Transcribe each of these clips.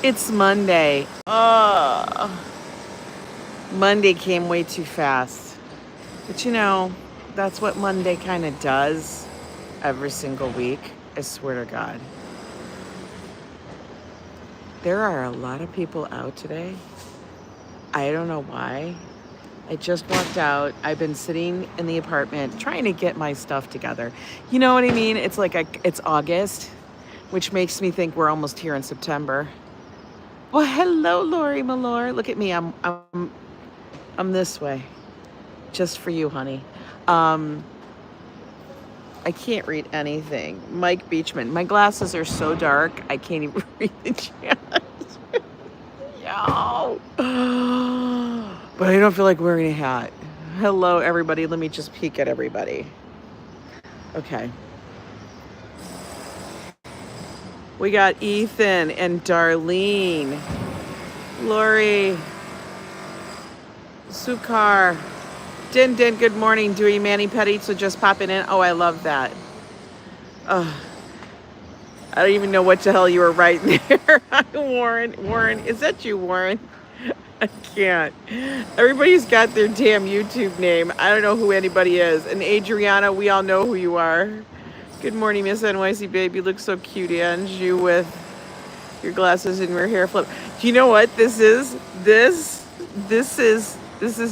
It's Monday. Monday came way too fast. But you know, that's what Monday kind of does every single week. I swear to God. There are a lot of people out today. I don't know why. I just walked out. I've been sitting in the apartment trying to get my stuff together. You know what I mean? It's like it's August, which makes me think we're almost here in September. Well, hello, Lori Malore. Look at me. I'm this way, just for you, honey. I can't read anything. Mike Beachman. My glasses are so dark I can't even read the chat. Yo. But I don't feel like wearing a hat. Hello, everybody. Let me just peek at everybody. Okay. We got Ethan and Darlene. Lori. Sukar. Din, good morning. Doing mani-pedi, so just popping in. Oh, I love that. I don't even know what the hell you were writing there. Warren, is that you, Warren? I can't. Everybody's got their damn YouTube name. I don't know who anybody is. And Adriana, we all know who you are. Good morning, Miss NYC babe. You look so cute, and you with your glasses and your hair flip. Do you know what this is? This is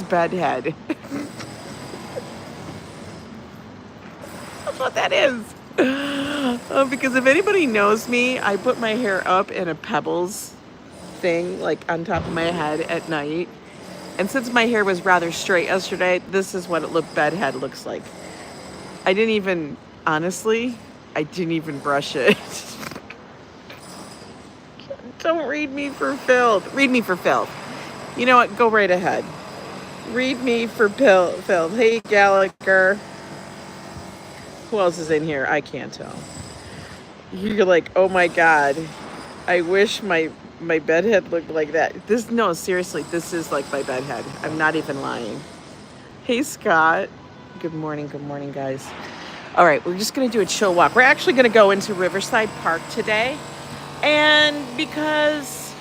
bedhead. That's what that is. Because if anybody knows me, I put my hair up in a pebbles thing, like on top of my head at night. And since my hair was rather straight yesterday, this is what bedhead looks like. I didn't even brush it. Don't read me for filth. Read me for filth. You know what? Go right ahead. Read me for filth. Hey, Gallagher. Who else is in here? I can't tell. You're like, oh my God. I wish my bedhead looked like that. No, seriously, this is like my bedhead. I'm not even lying. Hey, Scott. Good morning, guys. All right, we're just gonna do a chill walk. We're actually gonna go into Riverside Park today. And because,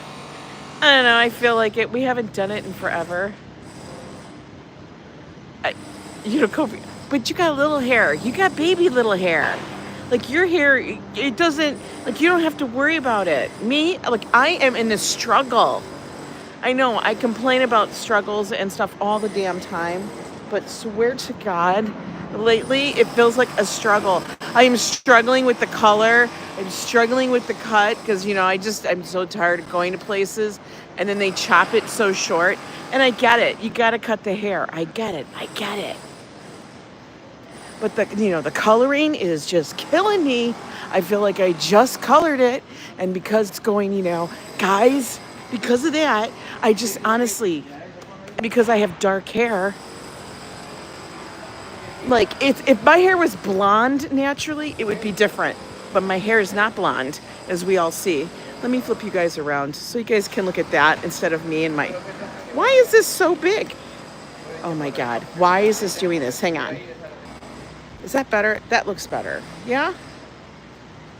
I don't know, I feel like we haven't done it in forever. Kobe, but you got little hair. You got baby little hair. Like your hair, it doesn't, like you don't have to worry about it. Me, like I am in this struggle. I know, I complain about struggles and stuff all the damn time, but swear to God, lately it feels like a struggle. I am struggling with the color. I'm struggling with the cut because, I'm so tired of going to places and then they chop it so short. And I get it. You got to cut the hair. I get it. But the coloring is just killing me. I feel like I just colored it. And because it's going, guys, because of that, I just honestly, because I have dark hair, like if my hair was blonde naturally, it would be different. But my hair is not blonde, as we all see. Let me flip you guys around so you guys can look at that instead of me and my... Why is this so big? Oh my God. Why is this doing this? Hang on. Is that better? That looks better. Yeah?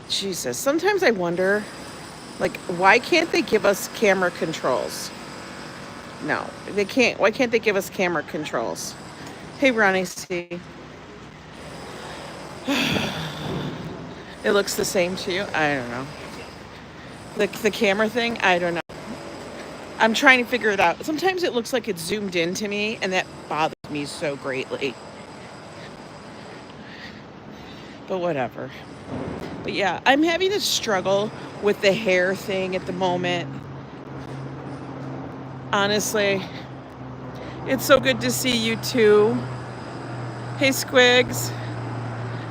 Jesus. Sometimes I wonder, like, why can't they give us camera controls? No, they can't. Why can't they give us camera controls? Hey, Ronnie C. It looks the same to you? I don't know. The camera thing? I don't know. I'm trying to figure it out. Sometimes it looks like it's zoomed in to me, and that bothers me so greatly. But whatever. But yeah, I'm having a struggle with the hair thing at the moment. Honestly. It's so good to see you too. Hey, Squigs.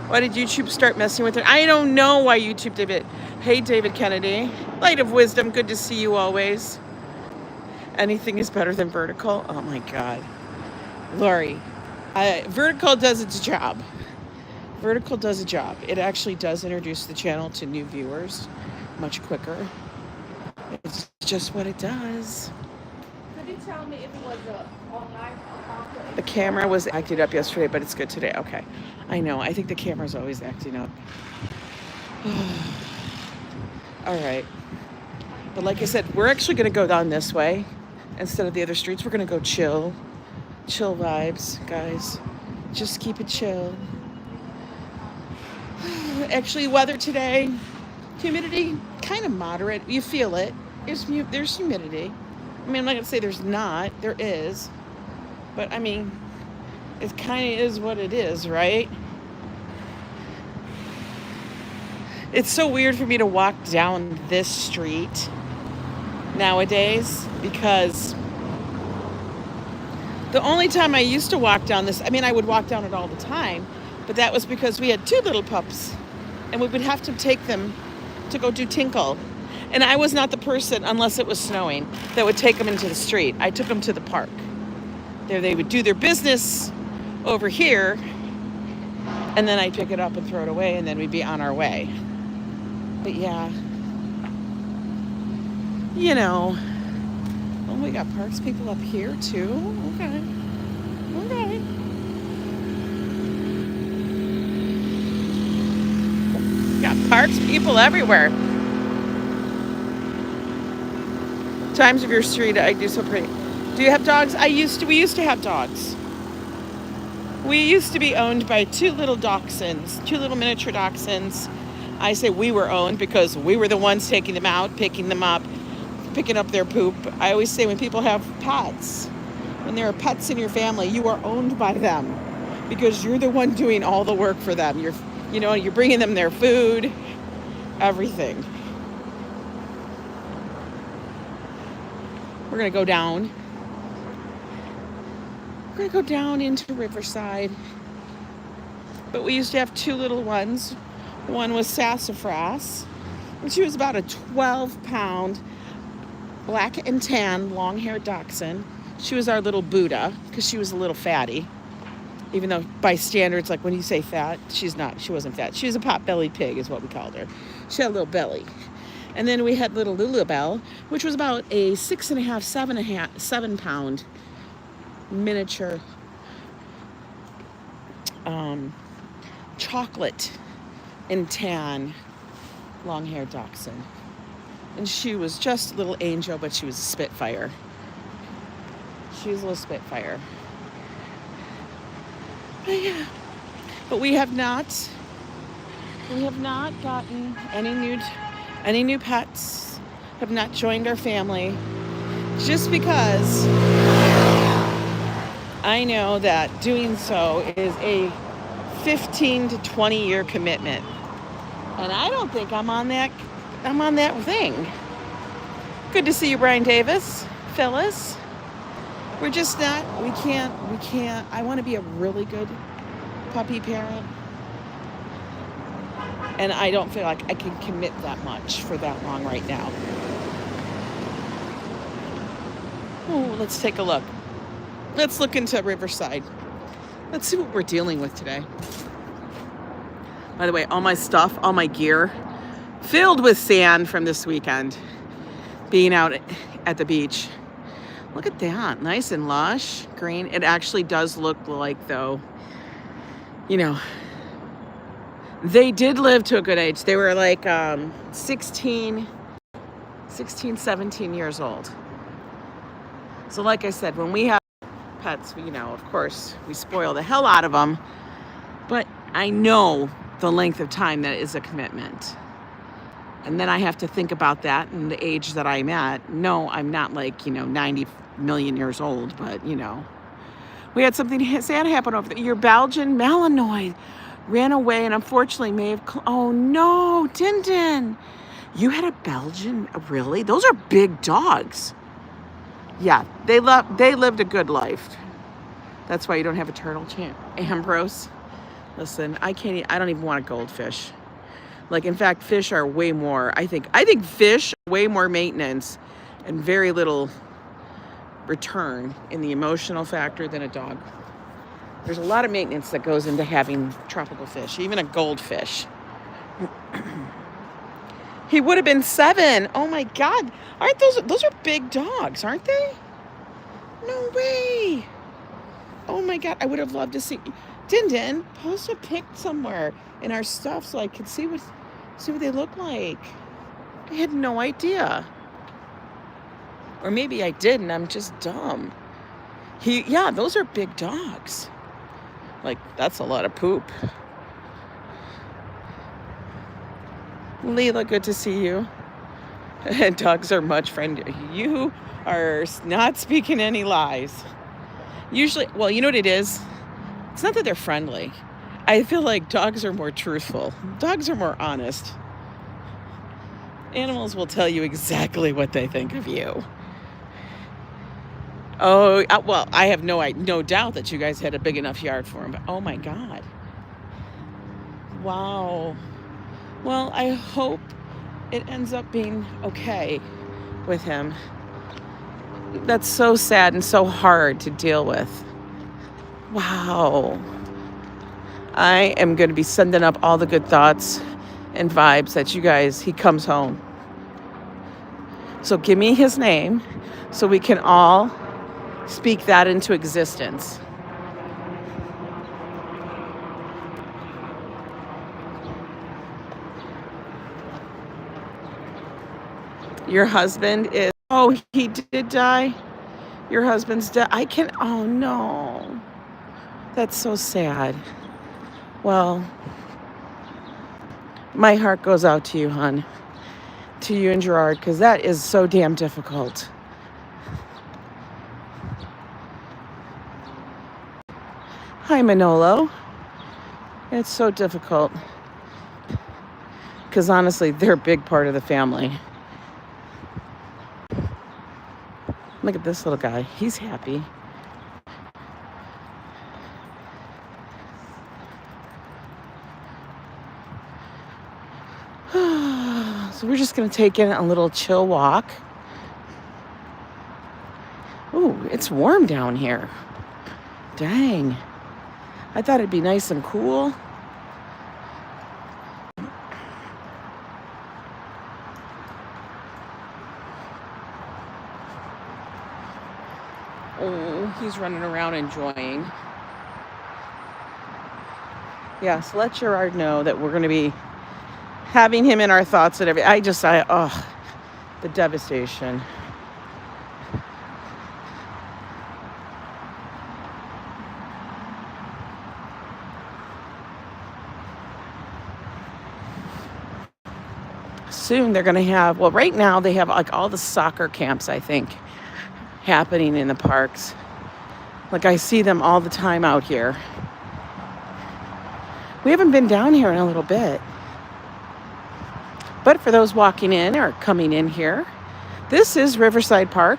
Why did YouTube start messing with it? I don't know why YouTube did it. Hey, David Kennedy. Light of wisdom. Good to see you always. Anything is better than vertical. Oh my God. Lori, vertical does its job. Vertical does a job. It actually does introduce the channel to new viewers much quicker. It's just what it does. Could you tell me if it was online account? The camera was acting up yesterday, but it's good today. Okay. I know. I think the camera's always acting up. All right. But like I said, we're actually going to go down this way instead of the other streets. We're going to go chill vibes, guys. Just keep it chill. Actually, weather today, humidity, kind of moderate. You feel it. There's humidity. I mean, I'm not going to say there's not. There is. But, I mean, it kind of is what it is, right? It's so weird for me to walk down this street nowadays because the only time I used to walk down this, I mean, I would walk down it all the time, but that was because we had 2 little pups and we would have to take them to go do tinkle. And I was not the person, unless it was snowing, that would take them into the street. I took them to the park. There they would do their business over here, and then I'd pick it up and throw it away, and then we'd be on our way. But yeah, you know, oh, we got parks people up here too. Okay. Got parks people everywhere. Times of your street, I do so pretty. Do you have dogs? We used to have dogs. We used to be owned by 2 little dachshunds, 2 little miniature dachshunds. I say we were owned because we were the ones taking them out, picking them up, picking up their poop. I always say when people have pets, when there are pets in your family, you are owned by them because you're the one doing all the work for them. You're bringing them their food, everything. We're going to go down. We're going to go down into Riverside. But we used to have 2 little ones. One was Sassafras, and she was about a 12-pound black and tan long-haired dachshund. She was our little Buddha because she was a little fatty. Even though by standards, like when you say fat, she wasn't fat. She was a pot-bellied pig is what we called her. She had a little belly. And then we had little Lulabelle, which was about a 6.5, 7-pound miniature chocolate and tan long-haired dachshund. And she was just a little angel, but she was a spitfire. She was a little spitfire. But yeah. But we have not gotten any new pets, have not joined our family, just because I know that doing so is a 15 to 20 year commitment. And I don't think I'm on that thing. Good to see you, Brian Davis. Phyllis. We can't. I want to be a really good puppy parent. And I don't feel like I can commit that much for that long right now. Oh, let's take a look. Let's look into Riverside. Let's see what we're dealing with today. By the way, all my stuff, all my gear, filled with sand from this weekend, being out at the beach. Look at that, nice and lush, green. It actually does look like, though, they did live to a good age. They were like 16, 17 years old. So like I said, when we have pets, of course, we spoil the hell out of them. But I know the length of time that is a commitment. And then I have to think about that and the age that I'm at. No, I'm not like, 90 million years old, but, we had something sad happen over there. Your Belgian Malinois ran away and unfortunately may have, oh no, Tintin. You had a Belgian, really? Those are big dogs. Yeah, they lived a good life. That's why you don't have a turtle, Ambrose. Listen, I don't even want a goldfish. Like, in fact, fish are way more, I think fish are way more maintenance and very little return in the emotional factor than a dog. There's a lot of maintenance that goes into having tropical fish, even a goldfish. He would have been 7. Oh my God. Aren't those are big dogs, aren't they? No way. Oh my God. I would have loved to see. Din, post a pic somewhere in our stuff so I could see what they look like. I had no idea. Or maybe I did and I'm just dumb. Yeah, those are big dogs. Like, that's a lot of poop. Lila, good to see you. And dogs are much friendlier. You are not speaking any lies. Usually, well, you know what it is? It's not that they're friendly. I feel like dogs are more truthful. Dogs are more honest. Animals will tell you exactly what they think of you. Oh, well, I have no doubt that you guys had a big enough yard for him. But oh my God. Wow. Well, I hope it ends up being okay with him. That's so sad and so hard to deal with. Wow. I am going to be sending up all the good thoughts and vibes that he comes home. So give me his name so we can all speak that into existence. Your husband is, oh, he did die? Your husband's dead? Oh no. That's so sad. Well, my heart goes out to you, hon. To you and Gerard, because that is so damn difficult. Hi, Manolo. It's so difficult. Because honestly, they're a big part of the family. Look at this little guy. He's happy. So we're just going to take in a little chill walk. Ooh, it's warm down here. Dang. I thought it'd be nice and cool. Oh, he's running around enjoying. Yeah, so let Gerard know that we're going to be having him in our thoughts and everything. The devastation. Soon they're going to have, well, right now they have like all the soccer camps, I think, happening in the parks. Like I see them all the time out here. We haven't been down here in a little bit. But for those walking in or coming in here, this is Riverside Park.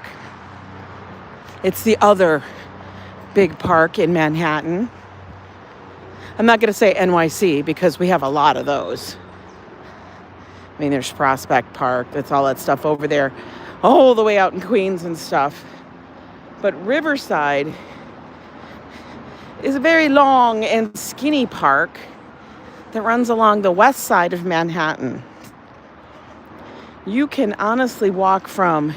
It's the other big park in Manhattan. I'm not going to say NYC because we have a lot of those. I mean, there's Prospect Park. That's all that stuff over there, all the way out in Queens and stuff. But Riverside is a very long and skinny park that runs along the west side of Manhattan. You can honestly walk from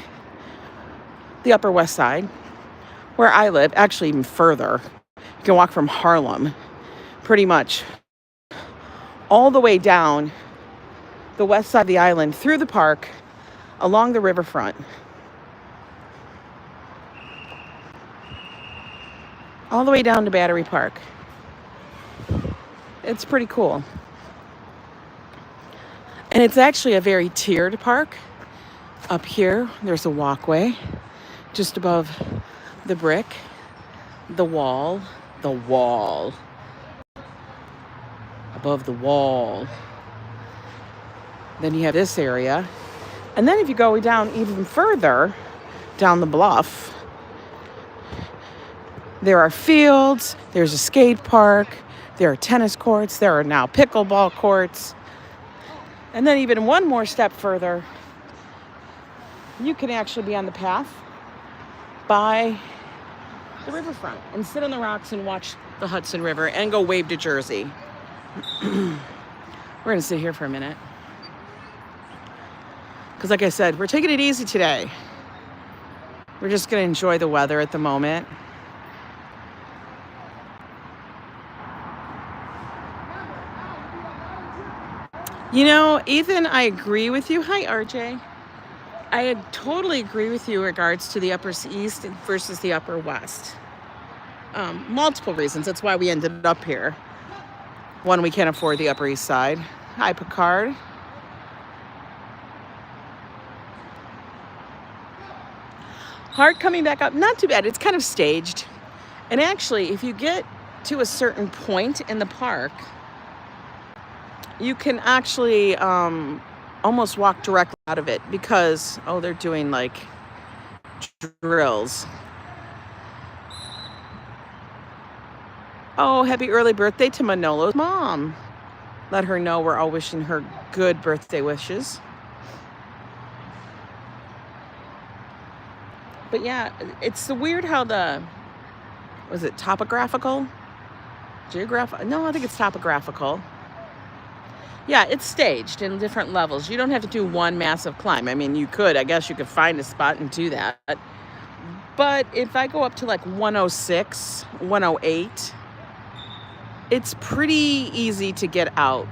the Upper West Side, where I live, actually even further. You can walk from Harlem, pretty much, all the way down the west side of the island, through the park, along the riverfront. All the way down to Battery Park. It's pretty cool. And it's actually a very tiered park. Up here, there's a walkway just above the brick, the wall, above the wall. Then you have this area. And then if you go down even further, down the bluff, there are fields, there's a skate park, there are tennis courts, there are now pickleball courts. And then even one more step further, you can actually be on the path by the riverfront and sit on the rocks and watch the Hudson River and go wave to Jersey. We're going to sit here for a minute. Because like I said, we're taking it easy today. We're just going to enjoy the weather at the moment. You know, Ethan, I agree with you. Hi, RJ. I totally agree with you in regards to the Upper East versus the Upper West. Multiple reasons. That's why we ended up here. One, we can't afford the Upper East Side. Hi, Picard. Hard coming back up. Not too bad. It's kind of staged. And actually, if you get to a certain point in the park, you can actually almost walk directly out of it because, oh, they're doing like drills. Oh, happy early birthday to Manolo's mom. Let her know we're all wishing her good birthday wishes. But yeah, it's so weird how was it topographical? Geographical? No, I think it's topographical. Yeah, it's staged in different levels. You don't have to do one massive climb. I mean, you could. I guess you could find a spot and do that. But if I go up to like 106, 108, it's pretty easy to get out.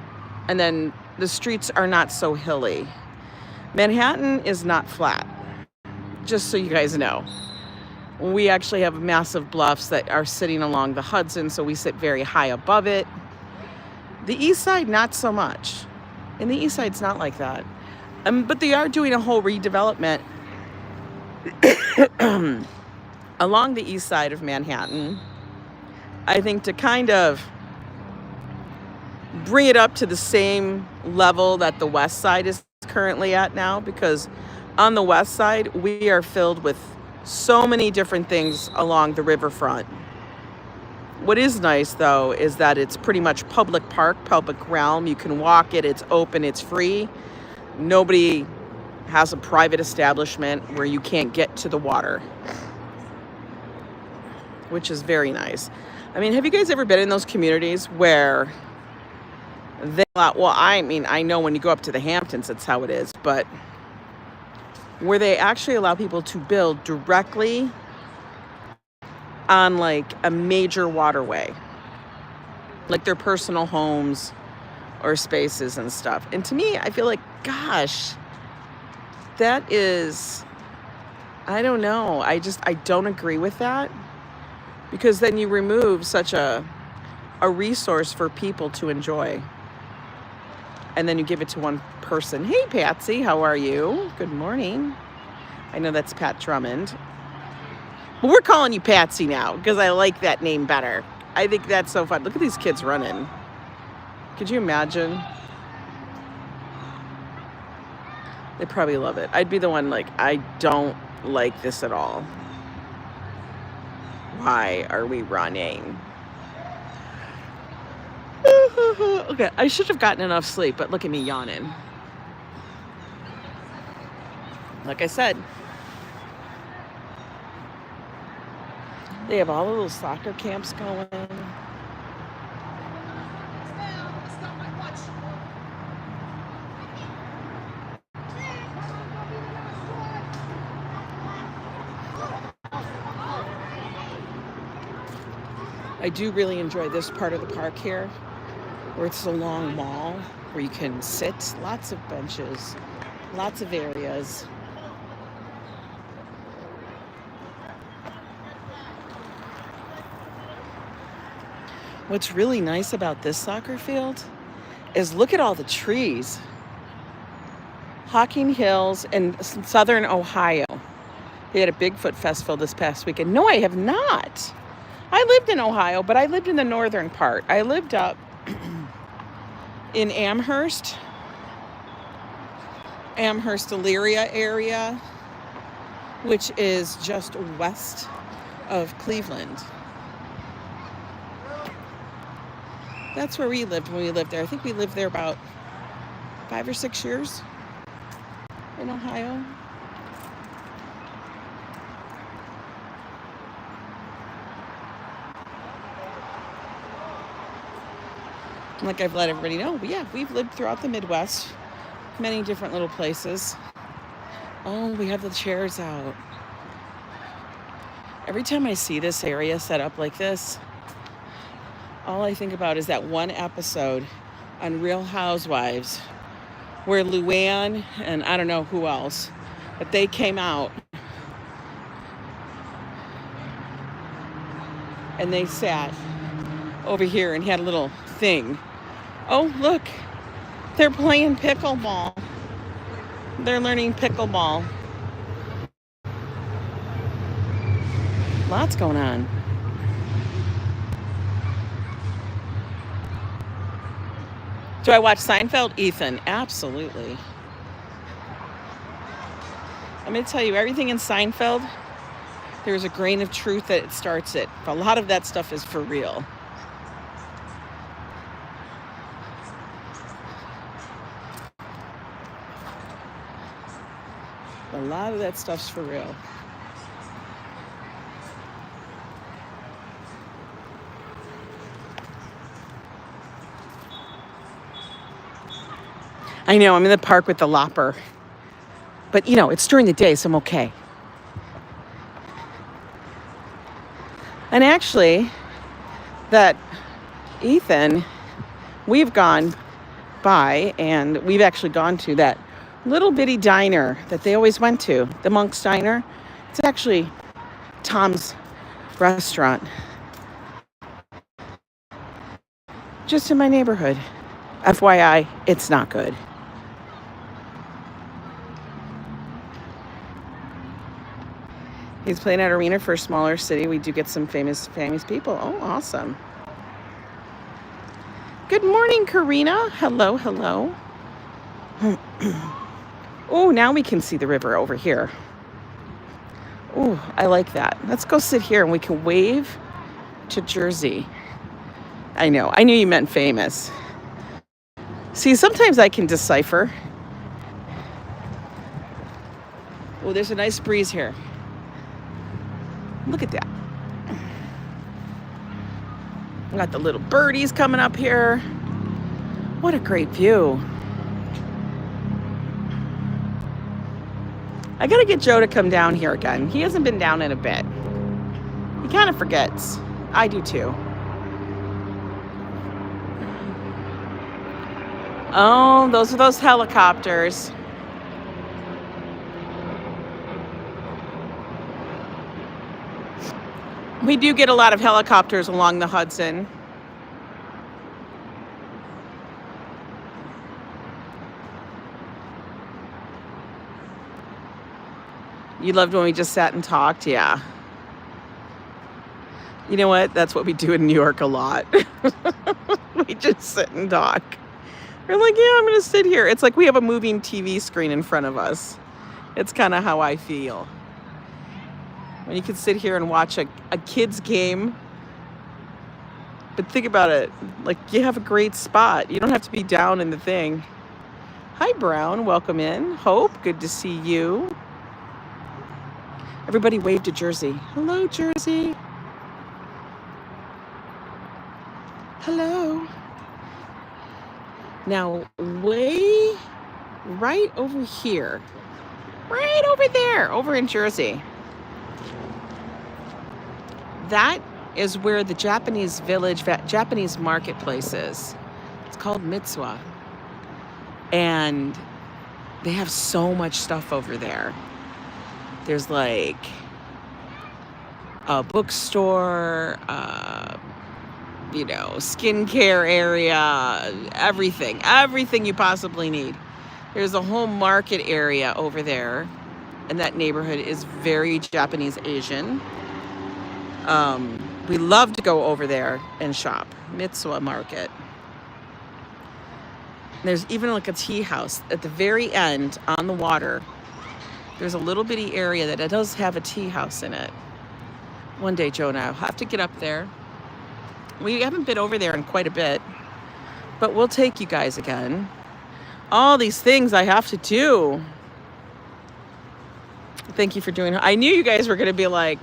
And then the streets are not so hilly. Manhattan is not flat, just so you guys know. We actually have massive bluffs that are sitting along the Hudson, so we sit very high above it. The east side, not so much. And the east side's not like that. But they are doing a whole redevelopment along the east side of Manhattan, I think, to kind of bring it up to the same level that the west side is currently at now, because on the west side, we are filled with so many different things along the riverfront. What is nice, though, is that it's pretty much public park, public realm. You can walk it. It's open. It's free. Nobody has a private establishment where you can't get to the water, which is very nice. I mean, have you guys ever been in those communities where they allow, well, I mean, I know when you go up to the Hamptons, that's how it is, but where they actually allow people to build directly on like a major waterway, like their personal homes or spaces and stuff. And to me, I feel like, gosh, that is, I don't know. I don't agree with that, because then you remove such a resource for people to enjoy. And then you give it to one person. Hey, Patsy, how are you? Good morning. I know that's Pat Drummond. But we're calling you Patsy now because I like that name better. I think that's so fun. Look at these kids running. Could you imagine? They probably love it. I'd be the one like, I don't like this at all. Why are we running? Okay, I should have gotten enough sleep, but look at me yawning. Like I said, they have all the little soccer camps going. I do really enjoy this part of the park here, where it's a long mall where you can sit, lots of benches, lots of areas. What's really nice about this soccer field is look at all the trees. Hocking Hills in southern Ohio. They had a Bigfoot festival this past weekend. No, I have not. I lived in Ohio, but I lived in the northern part. I lived up in Amherst, Elyria area, which is just west of Cleveland. That's where we lived when we lived there. I think we lived there about 5 or 6 years in Ohio. Like I've let everybody know, but yeah, we've lived throughout the Midwest, many different little places. Oh, we have the chairs out. Every time I see this area set up like this, all I think about is that one episode on Real Housewives where Luann and I don't know who else But they came out and they sat over here and had a little thing. Oh, look, they're playing pickleball. They're learning pickleball. Lots going on. Do I watch Seinfeld? Ethan, absolutely. I'm going to tell you, everything in Seinfeld, there's a grain of truth that it starts it. A lot of that stuff is for real. A lot of that stuff's for real. I know, I'm in the park with the lopper. But, you know, it's during the day, so I'm okay. And actually, that Ethan, we've gone by and we've actually gone to that little bitty diner that they always went to, the Monk's Diner. It's actually Tom's restaurant. Just in my neighborhood. FYI, it's not good. He's playing at Arena for a smaller city. We do get some famous people. Oh, awesome. Good morning, Karina. Hello, hello. Oh, now we can see the river over here. Oh, I like that. Let's go sit here and we can wave to Jersey. I know. I knew you meant famous. See, sometimes I can decipher. Oh, there's a nice breeze here. Look at that. We got the little birdies coming up here. What a great view. I gotta get Joe to come down here again. He hasn't been down in a bit. He kind of forgets. I do too. Oh, those are those helicopters. We do get a lot of helicopters along the Hudson. You loved when we just sat and talked? Yeah. You know what? That's what we do in New York a lot. We just sit and talk. We're like, yeah, I'm going to sit here. It's like we have a moving TV screen in front of us. It's kind of how I feel. When you can sit here and watch a kid's game. But think about it. Like, you have a great spot. You don't have to be down in the thing. Hi, Brown. Welcome in. Hope, good to see you. Everybody wave to Jersey. Hello, Jersey. Hello. Now, way right over here. Right over there. Over in Jersey. That is where the Japanese village, Japanese marketplace is. It's called Mitsuwa. And they have so much stuff over there. There's like a bookstore, you know, skincare area, everything you possibly need. There's a whole market area over there. And that neighborhood is very Japanese Asian. We love to go over there and shop. Mitsuwa Market. There's even like a tea house at the very end on the water. There's a little bitty area that it does have a tea house in it. One day, Joe and I will have to get up there. We haven't been over there in quite a bit, but we'll take you guys again. All these things I have to do. Thank you for doing it. I knew you guys were going to be like,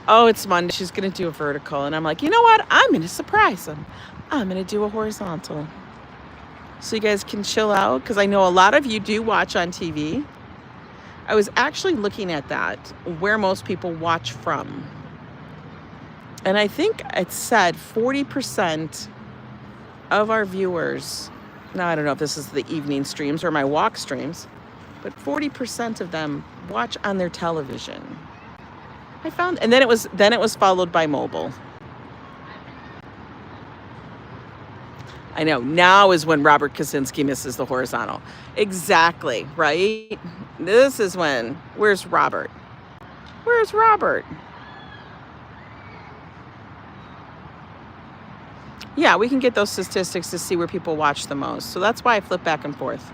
oh, it's Monday. She's going to do a vertical. And I'm like, you know what? I'm going to surprise them. I'm going to do a horizontal. So you guys can chill out. Because I know a lot of you do watch on TV. I was actually looking at that, where most people watch from. And I think it said 40% of our viewers, now I don't know if this is the evening streams or my walk streams, but 40% of them watch on their television. I found, and then it was followed by mobile. I know, now is when Robert Kosinski misses the horizontal. Exactly, right? This is when, where's Robert? Where's Robert? Yeah, we can get those statistics to see where people watch the most. So that's why I flip back and forth.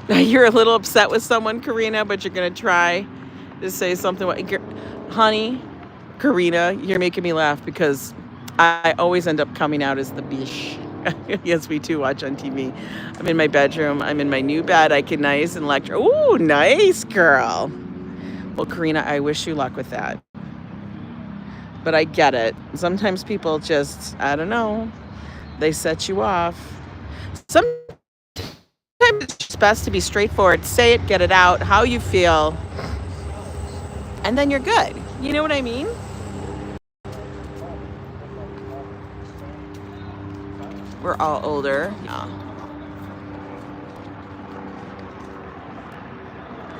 You're a little upset with someone, Karina, but you're going to try to say something. Honey, Karina, you're making me laugh because I always end up coming out as the bish. Yes, we do watch on TV. I'm in my bedroom. I'm in my new bed. I can nice and lecture. Ooh, nice, girl. Well, Karina, I wish you luck with that. But I get it. Sometimes people just, I don't know, they set you off. Sometimes it's best to be straightforward. Say it, get it out, how you feel, and then you're good. You know what I mean? We're all older. Yeah.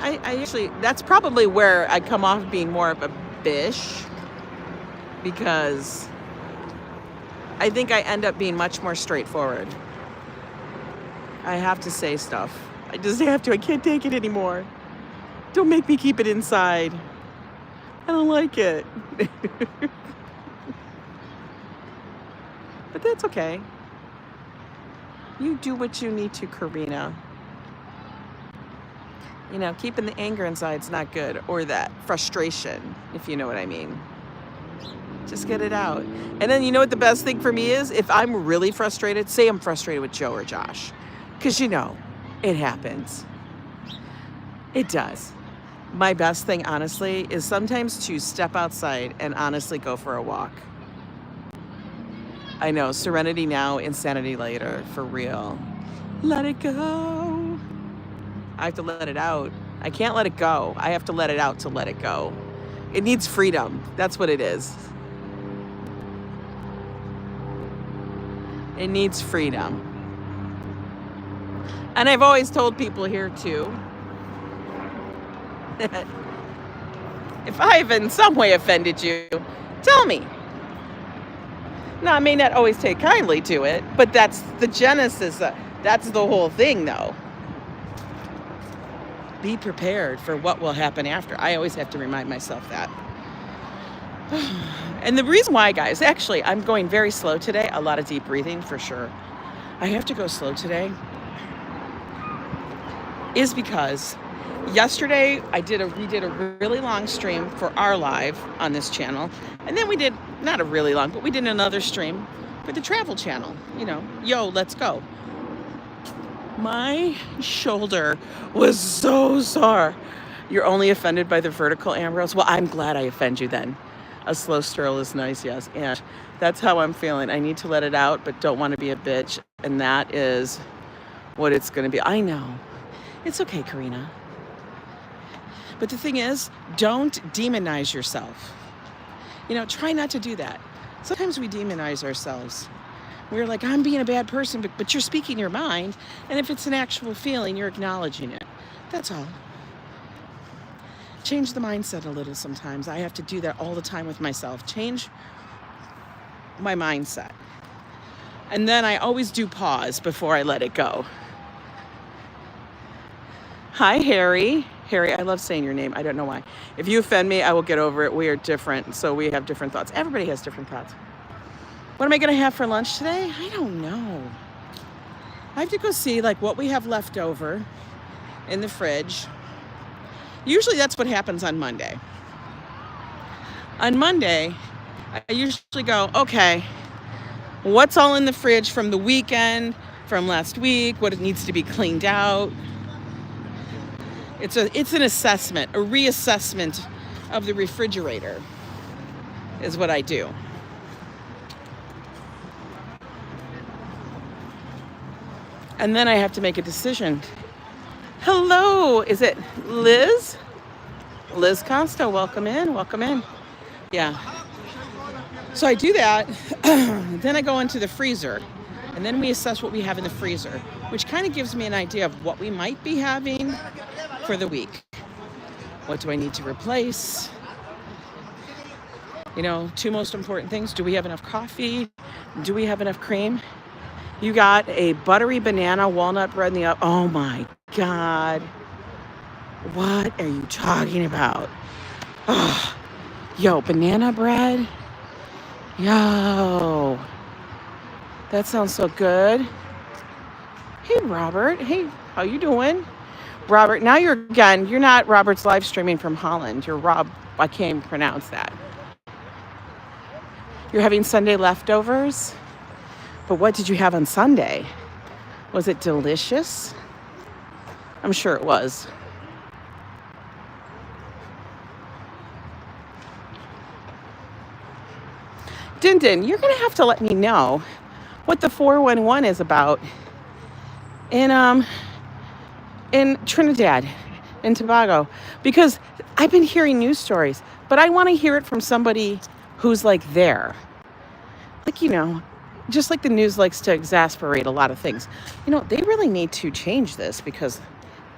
I usually, that's probably where I come off being more of a bish, because I think I end up being much more straightforward. I have to say stuff. I just have to. I can't take it anymore. Don't make me keep it inside. I don't like it. But that's okay. You do what you need to, Karina. You know, keeping the anger inside is not good, or that frustration, if you know what I mean. Just get it out. And then you know what the best thing for me is? If I'm really frustrated, say I'm frustrated with Joe or Josh. Because you know, it happens. It does. My best thing, honestly, is sometimes to step outside and honestly go for a walk. I know, serenity now, insanity later, for real. Let it go. I have to let it out. I can't let it go. I have to let it out to let it go. It needs freedom. That's what it is. It needs freedom. And I've always told people here too, that if I've in some way offended you, tell me. Now, I may not always take kindly to it, but that's the genesis. That's the whole thing, though. Be prepared for what will happen after. I always have to remind myself that. And the reason why, guys, actually, I'm going very slow today. A lot of deep breathing for sure. I have to go slow today. Is because yesterday we did a really long stream for our live on this channel. And then we did, not a really long, but we did another stream for the travel channel. You know, yo, let's go. My shoulder was so sore. You're only offended by the vertical, Ambrose? Well, I'm glad I offend you then. A slow stroll is nice, yes. And that's how I'm feeling. I need to let it out, but don't want to be a bitch. And that is what it's going to be. I know. It's okay, Karina. But the thing is, don't demonize yourself. You know, try not to do that. Sometimes we demonize ourselves. We're like, I'm being a bad person, but you're speaking your mind. And if it's an actual feeling, you're acknowledging it. That's all. Change the mindset a little sometimes. I have to do that all the time with myself. Change my mindset. And then I always do pause before I let it go. Hi, Harry. Harry, I love saying your name. I don't know why. If you offend me, I will get over it. We are different, so we have different thoughts. Everybody has different thoughts. What am I going to have for lunch today? I don't know. I have to go see like what we have left over in the fridge. Usually that's what happens on Monday. On Monday, I usually go, okay, what's all in the fridge from the weekend, from last week, what needs to be cleaned out. It's an assessment, a reassessment of the refrigerator is what I do. And then I have to make a decision. Hello, is it Liz? Liz Costa, welcome in, welcome in. Yeah. So I do that, then I go into the freezer. And then we assess what we have in the freezer, which kind of gives me an idea of what we might be having for the week. What do I need to replace? You know, two most important things. Do we have enough coffee? Do we have enough cream? You got a buttery banana walnut bread in the oven. Oh my God. What are you talking about? Oh, yo, banana bread? Yo. That sounds so good. Hey, Robert. Hey, how you doing? Robert, now you're not Robert's live streaming from Holland. You're Rob. I can't even pronounce that. You're having Sunday leftovers? But what did you have on Sunday? Was it delicious? I'm sure it was. Din, you're gonna have to let me know what the 411 is about in Trinidad and Tobago, because I've been hearing news stories, but I want to hear it from somebody who's like there. Like, you know, just like the news likes to exasperate a lot of things. You know, they really need to change this because,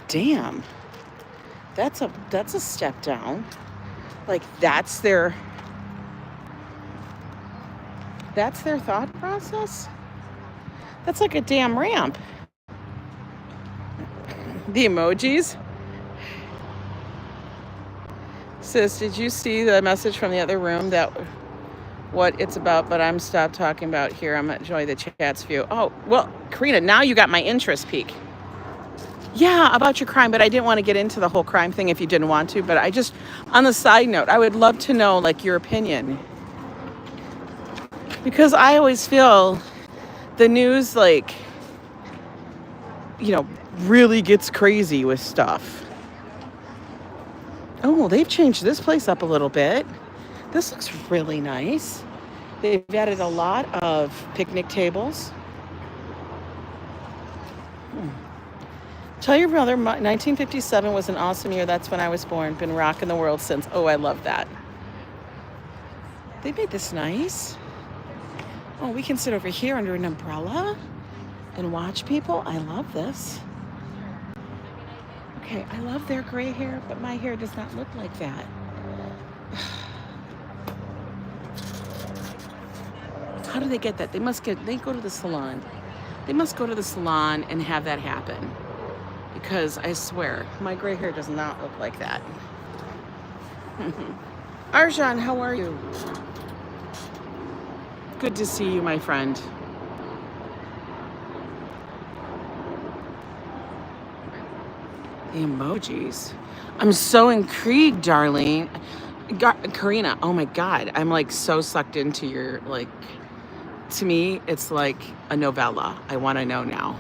damn, that's a step down. Like, that's their thought process. That's like a damn ramp. The emojis. Sis, did you see the message from the other room that what it's about, but I'm stopped talking about here. I'm enjoying the chat's view. Oh, well, Karina, now you got my interest peak. Yeah, about your crime, but I didn't want to get into the whole crime thing if you didn't want to, but I just, on the side note, I would love to know, like, your opinion. Because I always feel the news, like, you know, really gets crazy with stuff. Oh, they've changed this place up a little bit. This looks really nice. They've added a lot of picnic tables. Tell your brother 1957 was an awesome year. That's when I was born. Been rocking the world since. Oh, I love that. They made this nice. Oh, we can sit over here under an umbrella and watch people. I love this. Okay, I love their gray hair, but my hair does not look like that. How do they get that? They go to the salon. They must go to the salon and have that happen. Because I swear, my gray hair does not look like that. Arjan, how are you? Good to see you, my friend. The emojis. I'm so intrigued, darling. Karina, oh my God. I'm like so sucked into your, like, to me, it's like a novella. I want to know now.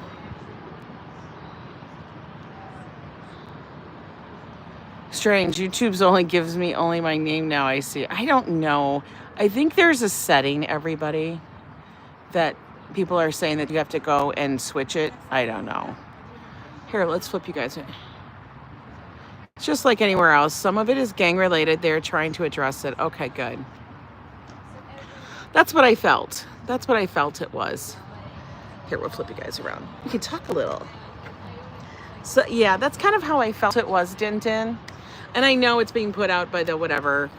Strange. YouTube's only gives me only my name now. I see. I don't know. I think there's a setting, everybody, that people are saying that you have to go and switch it. I don't know. Here, let's flip you guys. It's just like anywhere else. Some of it is gang related. They're trying to address it. Okay, good. That's what I felt. That's what I felt it was. Here, we'll flip you guys around. You can talk a little. So, yeah, that's kind of how I felt it was, Din. And I know it's being put out by the whatever,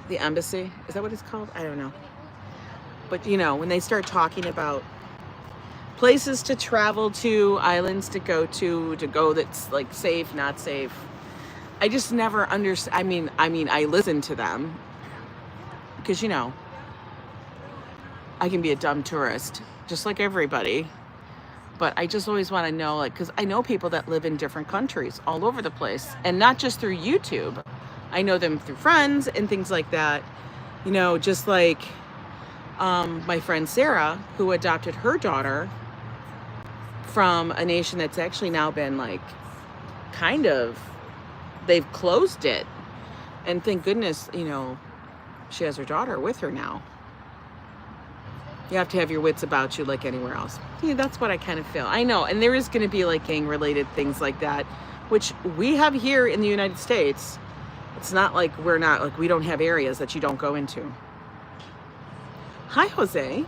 the embassy. Is that what it's called? I don't know. But, you know, when they start talking about places to travel to, islands to go that's, like, safe, not safe, I just never understand. I mean, I listen to them because, you know, I can be a dumb tourist, just like everybody. But I just always want to know, like, because I know people that live in different countries all over the place, and not just through YouTube. I know them through friends and things like that. You know, just like my friend Sarah, who adopted her daughter from a nation that's actually now been, like, kind of, they've closed it. And thank goodness, you know, she has her daughter with her now. You have to have your wits about you like anywhere else. Yeah, that's what I kind of feel. I know, and there is going to be, like, gang-related things like that, which we have here in the United States. It's not like we don't have areas that you don't go into. Hi, Jose.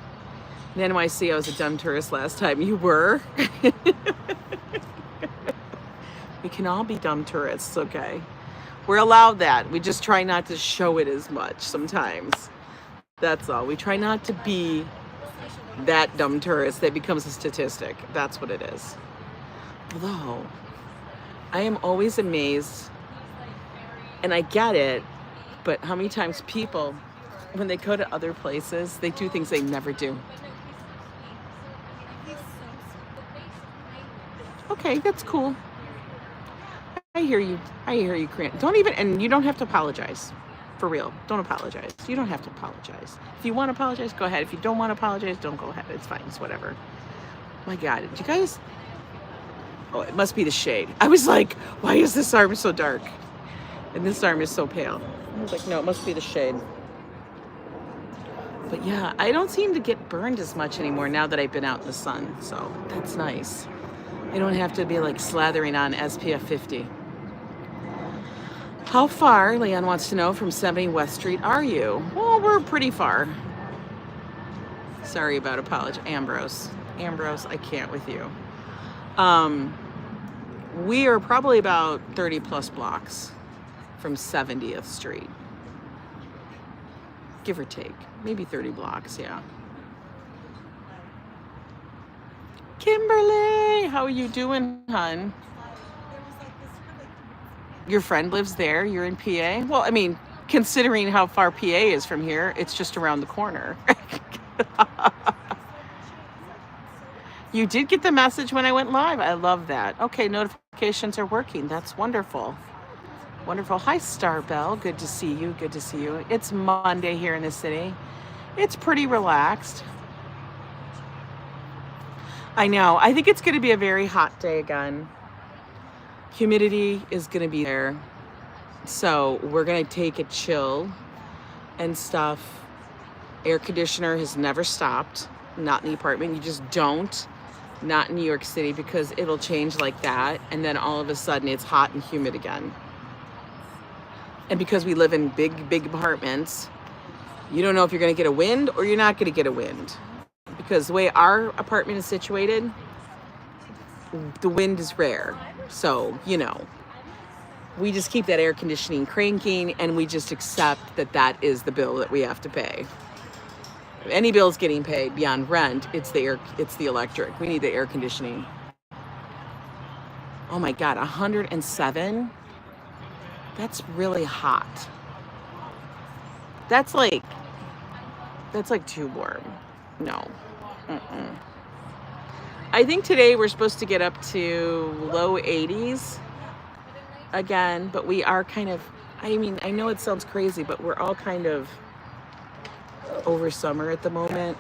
In NYC, I was a dumb tourist last time. You were? We can all be dumb tourists, okay? We're allowed that. We just try not to show it as much sometimes. That's all. We try not to be that dumb tourist that becomes a statistic. That's what it is. Although, I am always amazed, and I get it, but how many times people, when they go to other places, they do things they never do. Okay, that's cool. I hear you. I hear you, Grant. Don't even, and you don't have to apologize. For real. Don't apologize. You don't have to apologize. If you want to apologize, go ahead. If you don't want to apologize, don't go ahead. It's fine. It's whatever. My God. Did you guys? Oh, it must be the shade. I was like, why is this arm so dark? And this arm is so pale. I was like, no, it must be the shade. But yeah, I don't seem to get burned as much anymore now that I've been out in the sun. So that's nice. I don't have to be like slathering on SPF 50. How far, Leon wants to know, from 70 West Street are you? Well, we're pretty far. Sorry about apology. Ambrose, I can't with you. We are probably about 30 plus blocks from 70th Street. Give or take. Maybe 30 blocks, yeah. Kimberly, how are you doing, hun? Your friend lives there? You're in PA? Well, I mean, considering how far PA is from here, it's just around the corner. You did get the message when I went live. I love that. Okay, notifications are working. That's wonderful. Wonderful. Hi, Starbell. Good to see you. Good to see you. It's Monday here in the city. It's pretty relaxed. I know. I think it's going to be a very hot day again. Humidity is going to be there. So we're going to take it chill and stuff. Air conditioner has never stopped. Not in the apartment. You just don't. Not in New York City, because it'll change like that. And then all of a sudden it's hot and humid again. And because we live in big, big apartments, you don't know if you're going to get a wind or you're not going to get a wind. Because the way our apartment is situated, the wind is rare. So, you know, we just keep that air conditioning cranking, and we just accept that that is the bill that we have to pay. If any bill's getting paid beyond rent, it's the electric. We need the air conditioning. Oh my God, 107? That's really hot. That's like too warm. No. Mm-mm. I think today we're supposed to get up to low 80s again, but we are kind of, I mean, I know it sounds crazy, but we're all kind of over summer at the moment,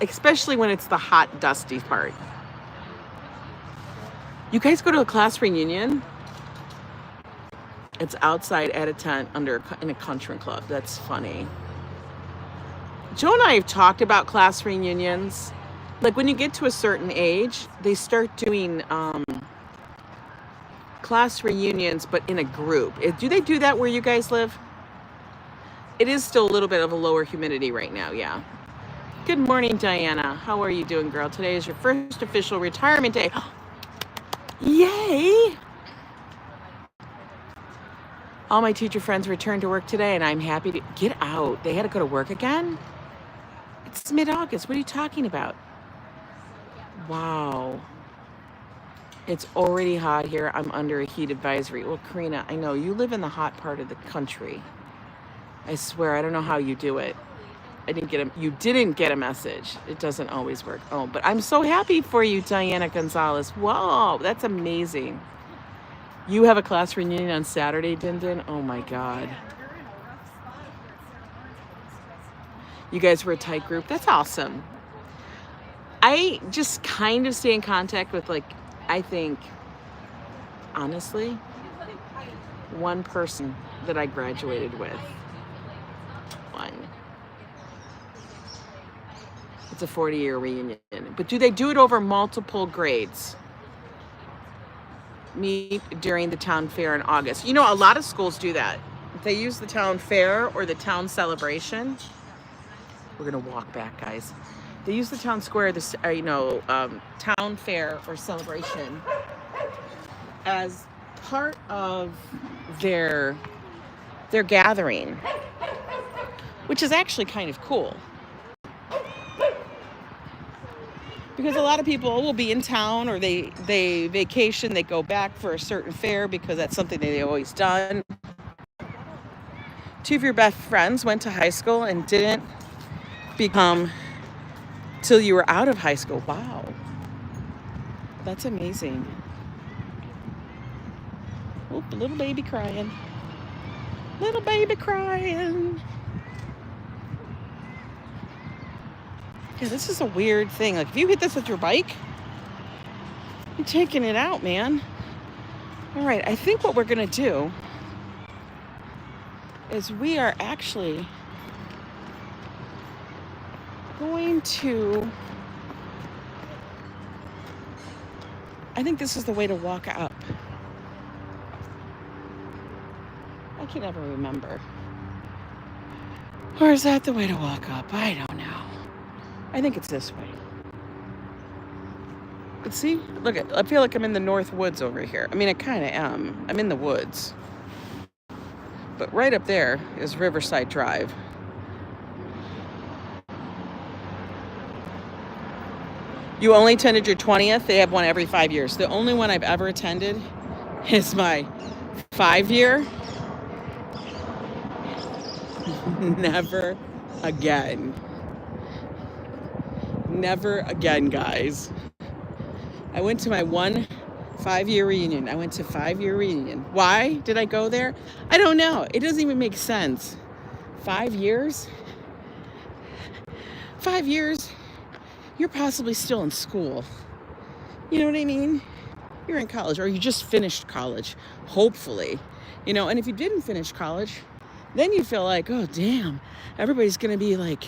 especially when it's the hot, dusty part. You guys go to a class reunion? It's outside at a tent in a country club. That's funny. Joe and I have talked about class reunions. Like when you get to a certain age, they start doing class reunions, but in a group. Do they do that where you guys live? It is still a little bit of a lower humidity right now, yeah. Good morning, Diana. How are you doing, girl? Today is your first official retirement day. Yay! All my teacher friends returned to work today, and I'm happy to get out. They had to go to work again? It's mid-August. What are you talking about? Wow. It's already hot here. I'm under a heat advisory. Well, Karina, I know you live in the hot part of the country. I swear, I don't know how you do it. You didn't get a message. It doesn't always work. Oh, but I'm so happy for you, Diana Gonzalez. Wow, that's amazing. You have a class reunion on Saturday, Din Din? Oh my God. You guys were a tight group. That's awesome. I just kind of stay in contact with, like, I think, honestly, one person that I graduated with. One. It's a 40-year reunion. But do they do it over multiple grades? Meet during the town fair in August. You know, a lot of schools do that. They use the town fair or the town celebration. We're going to walk back, guys. They use the town square, this town fair or celebration as part of their gathering, which is actually kind of cool. Because a lot of people will be in town or they vacation, they go back for a certain fair because that's something they've always done. Two of your best friends went to high school and didn't become till you were out of high school. Wow. That's amazing. Oh, little baby crying. Little baby crying. Yeah, this is a weird thing. Like, if you hit this with your bike, you're taking it out, man. All right, I think what we're going to do is we are actually going to... I think this is the way to walk up. I can never remember. Or is that the way to walk up? I don't know. I think it's this way. But see, look, I feel like I'm in the North Woods over here. I mean, I kind of am. I'm in the woods. But right up there is Riverside Drive. You only attended your 20th? They have one every 5 years. The only one I've ever attended is my 5-year. Never again. Never again, guys. I went to my 5-year reunion. I went to 5-year reunion. Why did I go there? I don't know. It doesn't even make sense. 5 years? 5 years? You're possibly still in school. You know what I mean? You're in college, or you just finished college, hopefully. And if you didn't finish college, then you feel like, oh, damn, everybody's going to be like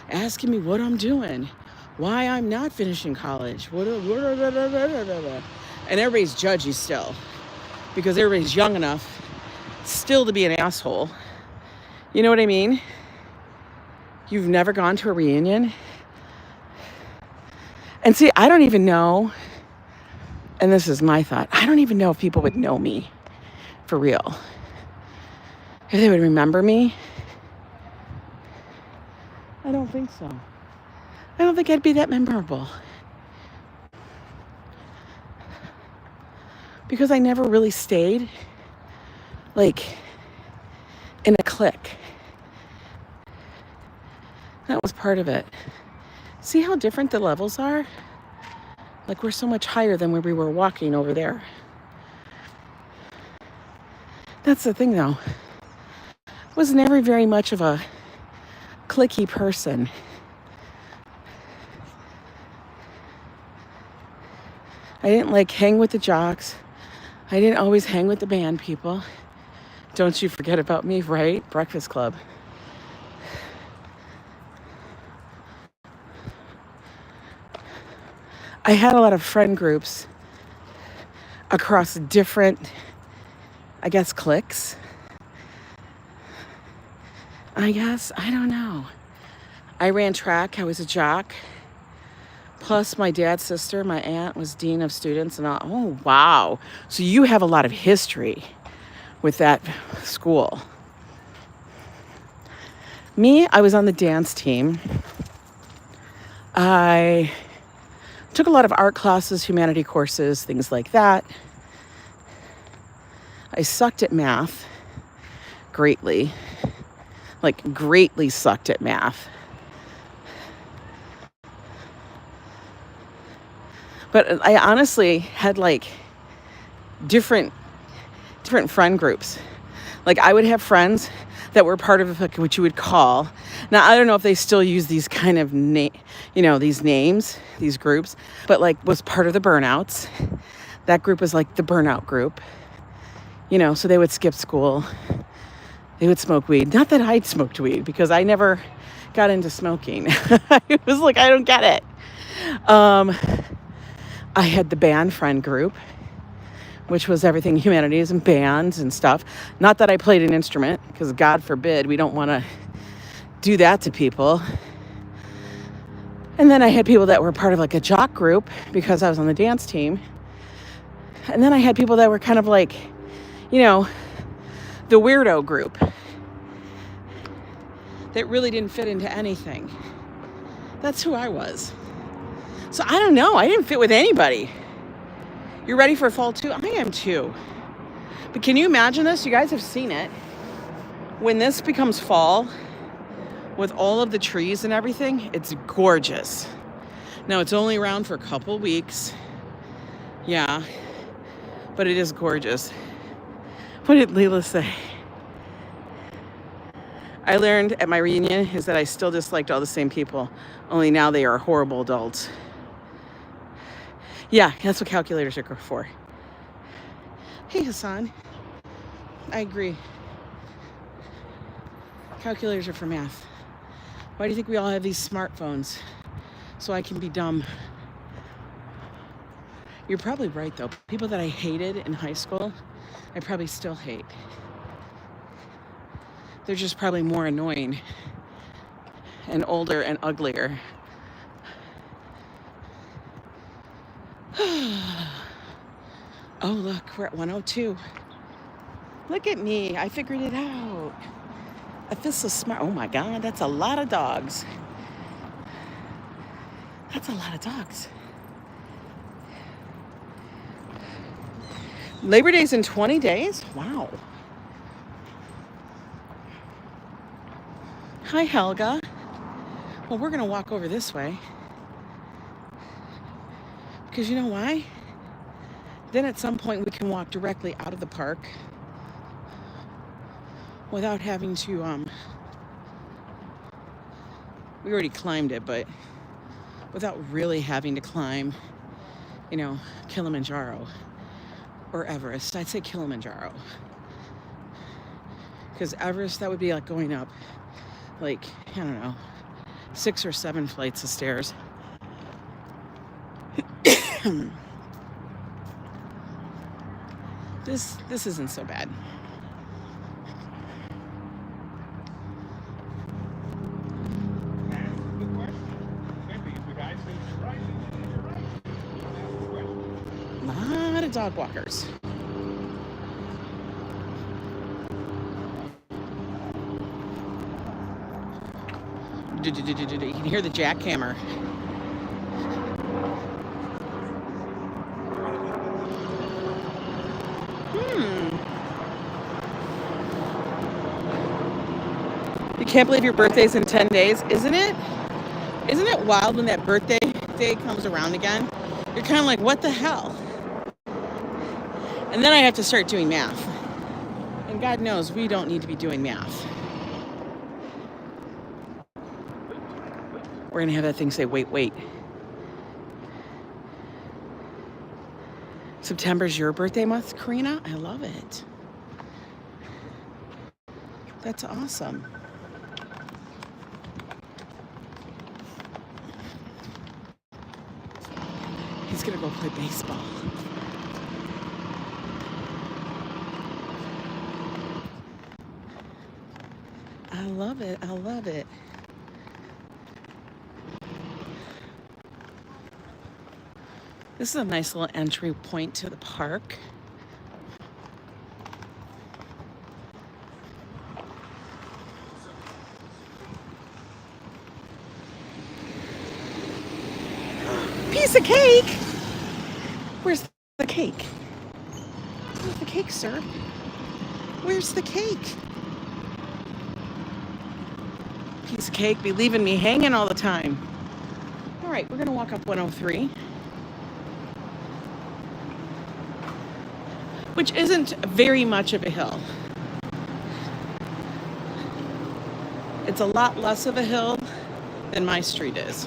asking me what I'm doing, why I'm not finishing college. And everybody's judgy still because everybody's young enough still to be an asshole. You know what I mean? You've never gone to a reunion? And see, I don't even know, and this is my thought, I don't even know if people would know me for real. If they would remember me. I don't think so. I don't think I'd be that memorable. Because I never really stayed, like, in a clique. That was part of it. See how different the levels are? Like, we're so much higher than where we were walking over there. That's the thing, though. I was never very much of a cliquey person. I didn't like hang with the jocks. I didn't always hang with the band people. Don't you forget about me, right? Breakfast Club. I had a lot of friend groups across different, I guess, cliques. I don't know. I ran track. I was a jock. Plus, my dad's sister, my aunt, was dean of students. And oh, wow. So you have a lot of history with that school. Me, I was on the dance team. I took a lot of art classes, humanity courses, things like that. I sucked at math greatly. Like, greatly sucked at math. But I honestly had, like, different friend groups. Like, I would have friends that were part of, like, what you would call... Now, I don't know if they still use these kind of, these names, these groups. But, like, was part of the burnouts. That group was, like, the burnout group. So they would skip school. They would smoke weed. Not that I'd smoked weed, because I never got into smoking. It was like, I don't get it. I had the band friend group, which was everything humanities and bands and stuff. Not that I played an instrument, because God forbid, we don't want to do that to people. And then I had people that were part of like a jock group because I was on the dance team. And then I had people that were kind of like, you know, the weirdo group that really didn't fit into anything. That's who I was. So I don't know. I didn't fit with anybody. You're ready for fall too? I am too. But can you imagine this? You guys have seen it. When this becomes fall, with all of the trees and everything, it's gorgeous. Now, it's only around for a couple weeks. Yeah, but it is gorgeous. What did Lila say? I learned at my reunion is that I still disliked all the same people, only now they are horrible adults. Yeah, that's what calculators are for. Hey, Hassan. I agree. Calculators are for math. Why do you think we all have these smartphones? So I can be dumb. You're probably right, though. People that I hated in high school, I probably still hate. They're just probably more annoying and older and uglier. Oh, look, we're at 102. Look at me. I figured it out. I feel so smart. Oh my God, that's a lot of dogs. That's a lot of dogs. Labor Day's in 20 days? Wow. Hi, Helga. Well, we're gonna walk over this way. Because you know why? Then at some point we can walk directly out of the park without having to, we already climbed it, but without really having to climb, you know, Kilimanjaro or Everest. I'd say Kilimanjaro. Because Everest, that would be like going up, like, I don't know, 6 or 7 flights of stairs. This isn't so bad. A lot of dog walkers. You can hear the jackhammer. You can't believe your birthday's in 10 days, isn't it? Isn't it wild when that birthday day comes around again? You're kind of like, what the hell? And then I have to start doing math. And God knows we don't need to be doing math. We're going to have that thing say, wait, wait. September's your birthday month, Karina? I love it. That's awesome. He's going to go play baseball. I love it. I love it. This is a nice little entry point to the park. Piece of cake! Where's the cake? Where's the cake, sir? Where's the cake? Piece of cake be leaving me hanging all the time. All right, we're gonna walk up 103. Which isn't very much of a hill. It's a lot less of a hill than my street is.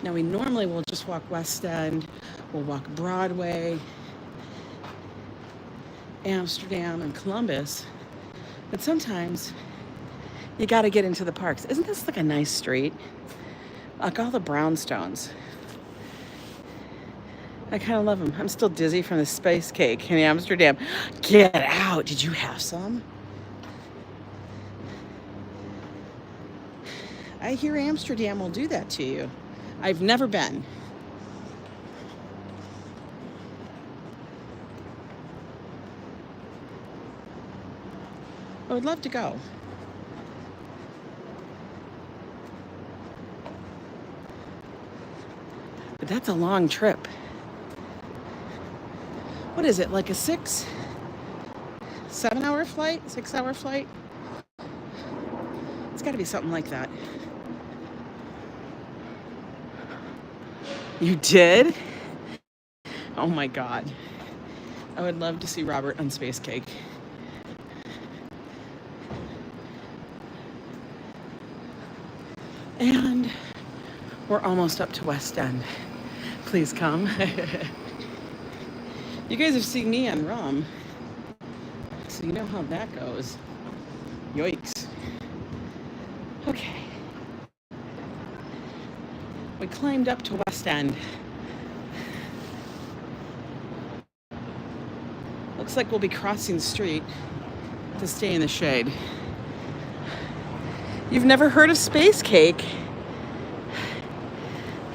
Now we normally will just walk West End, we'll walk Broadway, Amsterdam and Columbus, but sometimes you got to get into the parks. Isn't this like a nice street? Like all the brownstones. I kind of love them. I'm still dizzy from the space cake in Amsterdam. Get out. Did you have some? I hear Amsterdam will do that to you. I've never been. I would love to go. But that's a long trip. What is it, like a 7 hour flight? 6 hour flight? It's gotta be something like that. You did? Oh my God. I would love to see Robert on Space Cake. And we're almost up to West End. Please come. You guys have seen me on Rum, so you know how that goes. Yikes. Okay. We climbed up to West End. Looks like we'll be crossing the street to stay in the shade. You've never heard of Space Cake?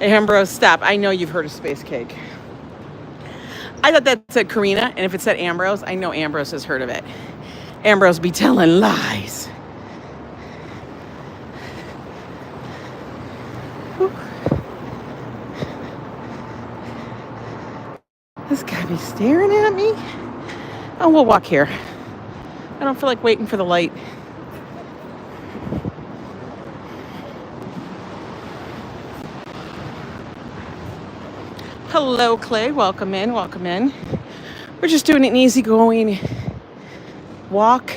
Ambrose, stop. I know you've heard of Space Cake. I thought that said Karina, and if it said Ambrose, I know Ambrose has heard of it. Ambrose be telling lies. Whew. This guy be staring at me. Oh, we'll walk here. I don't feel like waiting for the light. Hello, Clay. Welcome in. Welcome in. We're just doing an easygoing walk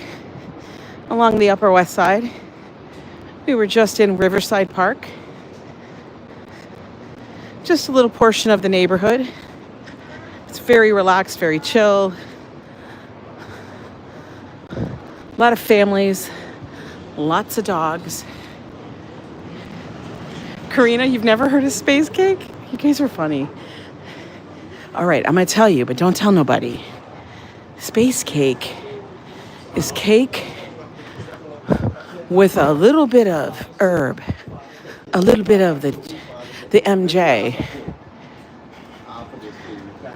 along the Upper West Side. We were just in Riverside Park. Just a little portion of the neighborhood. It's very relaxed, very chill. A lot of families, lots of dogs. Karina, you've never heard of Space Cake? You guys are funny. All right, I'm going to tell you, but don't tell nobody. Space Cake is cake with a little bit of herb, a little bit of the MJ.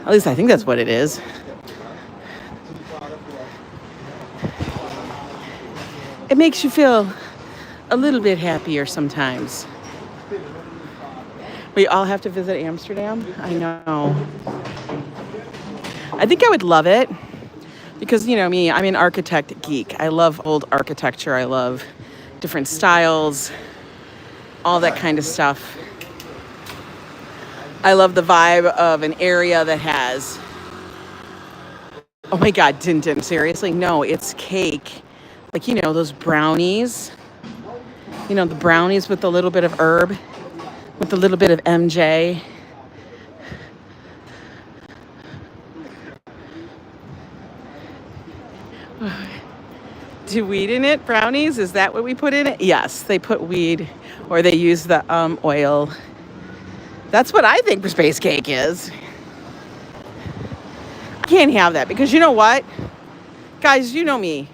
At least I think that's what it is. It makes you feel a little bit happier sometimes. We all have to visit Amsterdam. I know. I think I would love it because, you know me, I'm an architect geek. I love old architecture. I love different styles, all that kind of stuff. I love the vibe of an area that has, oh my God, Tintin, seriously? No, it's cake. Like, you know, those brownies, you know, the brownies with a little bit of herb, with a little bit of MJ. Do weed in it, brownies? Is that what we put in it? Yes, they put weed, or they use the oil. That's what I think Space Cake is. I can't have that because you know what? Guys, you know me.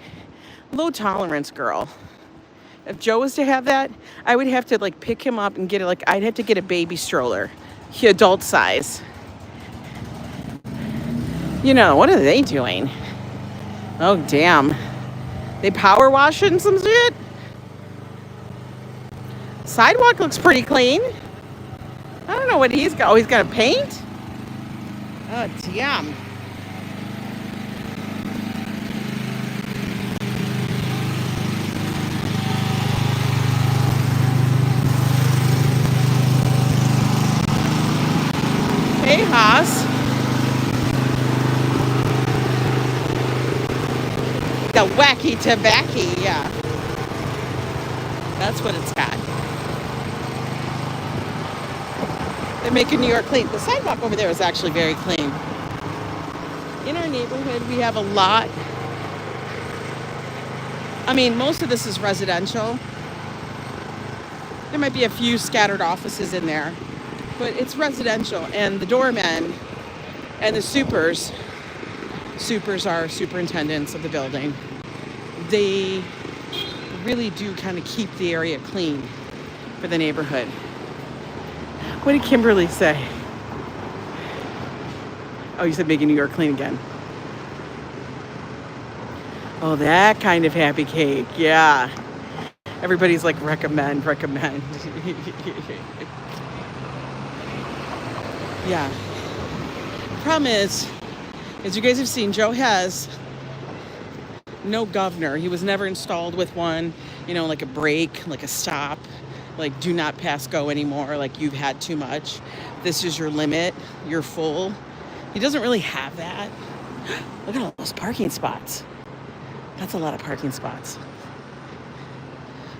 Low tolerance girl. If Joe was to have that, I would have to like pick him up and get it, like I'd have to get a baby stroller, adult size. You know, what are they doing? Oh, damn. They power washing some shit? Sidewalk looks pretty clean. I don't know what he's got. Oh, he's got a paint? Oh, damn. Hey, Haas. The wacky tobacco, yeah. That's what it's got. They're making New York clean. The sidewalk over there is actually very clean. In our neighborhood, we have a lot. I mean, most of this is residential. There might be a few scattered offices in there, but it's residential. And the doormen And the supers are superintendents of the building. They really do kind of keep the area clean for the neighborhood. What did Kimberly say? Oh, you said making New York clean again. Oh, that kind of happy cake. Yeah. Everybody's like, recommend. Yeah. The problem is, as you guys have seen, Joe has no governor. He was never installed with one, you know, like a brake, like a stop, like do not pass go anymore, like you've had too much. This is your limit. You're full. He doesn't really have that. Look at all those parking spots. That's a lot of parking spots.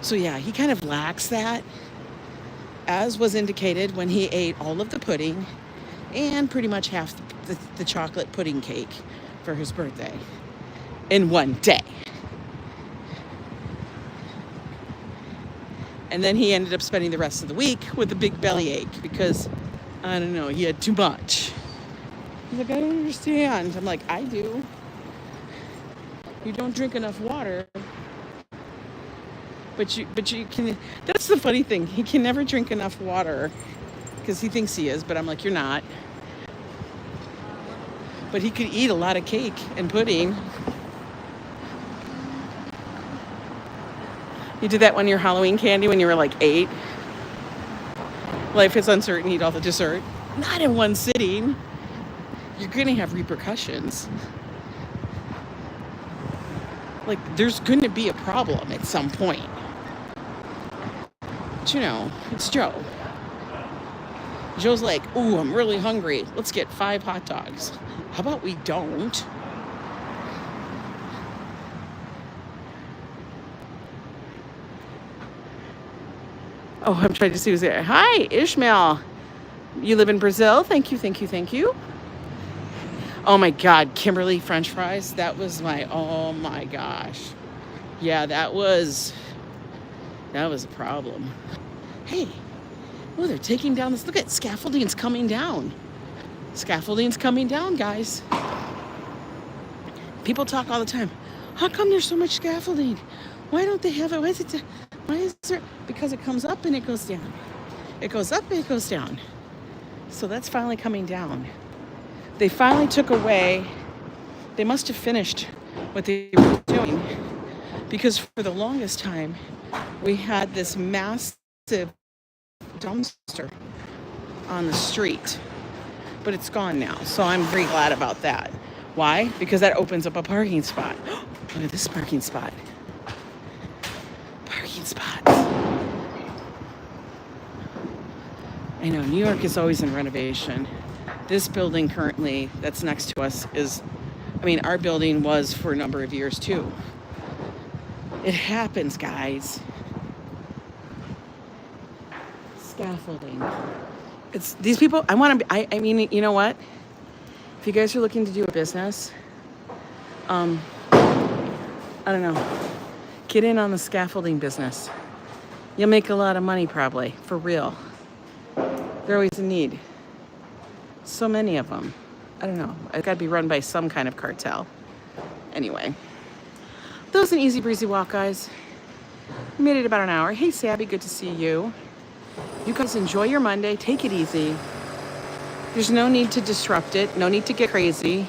So yeah, he kind of lacks that, as was indicated when he ate all of the pudding and pretty much half the chocolate pudding cake for his birthday in one day. And then he ended up spending the rest of the week with a big bellyache because, I don't know, he had too much. He's like, I don't understand. I'm like, I do. You don't drink enough water. But you can, that's the funny thing. He can never drink enough water because he thinks he is, but I'm like, you're not. But he could eat a lot of cake and pudding. You did that when your Halloween candy when you were like 8. Life is uncertain, eat all the dessert. Not in one sitting. You're gonna have repercussions. Like, there's gonna be a problem at some point. But you know, it's Joe. Joe's like, ooh, I'm really hungry. Let's get 5 hot dogs. How about we don't? Oh, I'm trying to see who's there. Hi, Ishmael. You live in Brazil? Thank you. Oh my God, Kimberly French fries. That was oh my gosh. Yeah, that was a problem. Hey, oh, they're taking down this. Look at scaffolding's coming down. Scaffolding's coming down, guys. People talk all the time. How come there's so much scaffolding? Why don't they have it? Why is there? Because it comes up and it goes down. It goes up and it goes down. So that's finally coming down. They finally took away, they must have finished what they were doing, because for the longest time, we had this massive dumpster on the street, but it's gone now. So I'm very glad about that. Why? Because that opens up a parking spot. Look at this parking spot. Parking spot. I know, New York is always in renovation. This building currently that's next to us is, our building was for a number of years too. It happens, guys. Scaffolding. It's these people, you know what? If you guys are looking to do a business, I don't know, get in on the scaffolding business. You'll make a lot of money probably, for real. They're always in need. So many of them. I don't know. It's got to be run by some kind of cartel. Anyway. That was an easy breezy walk, guys. We made it about an hour. Hey, Sabby, good to see you. You guys enjoy your Monday. Take it easy. There's no need to disrupt it. No need to get crazy.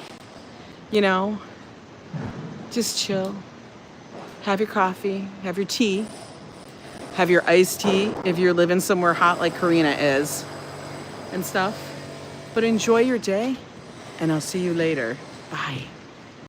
You know, just chill. Have your coffee. Have your tea. Have your iced tea if you're living somewhere hot like Karina is and stuff. But enjoy your day, and I'll see you later. Bye.